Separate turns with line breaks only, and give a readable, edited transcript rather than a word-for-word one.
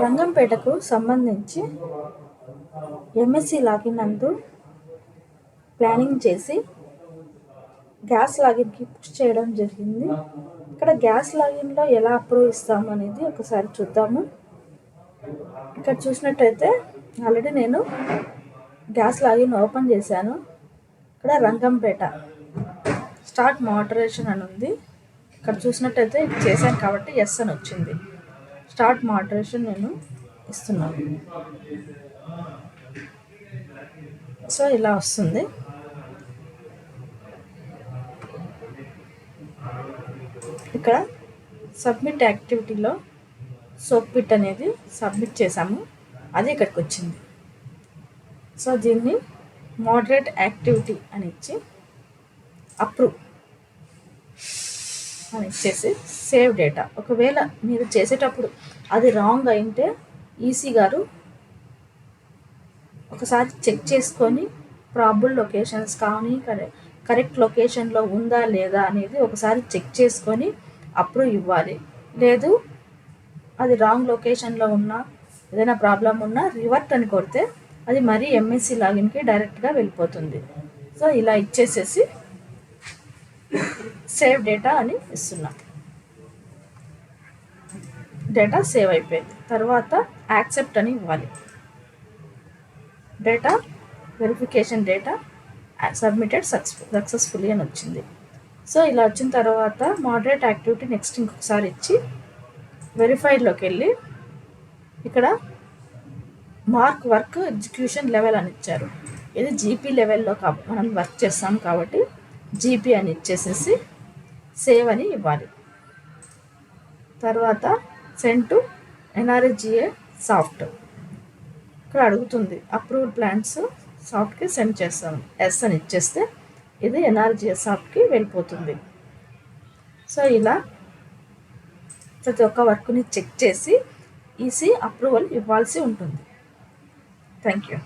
రంగంపేటకు సంబంధించి MSc login నందు planning చేసి గ్యాస్ లాగిన్కి పుష్ చేయడం జరిగింది. ఇక్కడ గ్యాస్ లాగిన్లో ఎలా అప్రూవ్ ఇస్తాము అనేది ఒకసారి చూద్దాము. ఇక్కడ చూసినట్టయితే ఆల్రెడీ నేను గ్యాస్ లాగిన్ ఓపెన్ చేశాను. ఇక్కడ రంగంపేట స్టార్ట్ మోడరేషన్ అని ఉంది. ఇక్కడ చూసినట్టయితే చేశాను కాబట్టి ఎస్ అని వచ్చింది. స్టార్ట్ మోడరేషన్ నేను ఇస్తున్నాను. సో ఇలా వస్తుంది. ఇక్కడ సబ్మిట్ యాక్టివిటీలో సోప్ పిట్ అనేది సబ్మిట్ చేశాము, అది ఇక్కడికి వచ్చింది. సో దీన్ని మోడరేట్ యాక్టివిటీ అని ఇచ్చి అప్రూవ్ అని ఇచ్చేసి సేవ్ డేటా. ఒకవేళ మీరు చేసేటప్పుడు అది రాంగ్ అయింటే ఈసీ గారు ఒకసారి చెక్ చేసుకొని ప్రాబుల్ లొకేషన్స్ కానీ కరెక్ట్ లొకేషన్లో ఉందా లేదా అనేది ఒకసారి చెక్ చేసుకొని అప్రూవ్ ఇవ్వాలి. లేదు అది రాంగ్ లొకేషన్లో ఉన్నా ఏదైనా ప్రాబ్లం ఉన్నా రివర్ట్ అని కొడితే అది మరీ ఎంఎస్సి లాగిన్కి డైరెక్ట్గా వెళ్ళిపోతుంది. సో ఇలా ఇచ్చేసేసి సేవ్ డేటా అని ఇస్తున్నాం. డేటా సేవ్ అయిపోయింది. తర్వాత యాక్సెప్ట్ అని ఇవ్వాలి. Data verification data submitted successfully అని వచ్చింది. సో ఇలా వచ్చిన తర్వాత మోడరేట్ యాక్టివిటీ నెక్స్ట్ ఇంకొకసారి ఇచ్చి వెరిఫైడ్లోకి వెళ్ళి ఇక్కడ మార్క్ వర్క్ ఎగ్జిక్యూషన్ లెవెల్ అని ఇచ్చారు. ఇది జీపీ లెవెల్లో మనం వర్క్ చేస్తాం కాబట్టి జీపీ అని ఇచ్చేసేసి సేవ్ అని ఇవ్వాలి. తర్వాత సెండ్ టు ఎన్ఆర్జిఏ సాఫ్ట్. ఇక్కడ అడుగుతుంది అప్రూవ్డ్ ప్లాన్స్ సాఫ్ట్కి సెండ్ చేస్తాను, ఎస్ అని ఇచ్చేస్తే ఇది ఎన్ఆర్జిఏ సాఫ్ట్కి వెళ్ళిపోతుంది. సో ఇలా ప్రతి ఒక్క వర్క్ని చెక్ చేసి ఈసీ అప్రూవల్ ఇవ్వాల్సి ఉంటుంది. Thank you.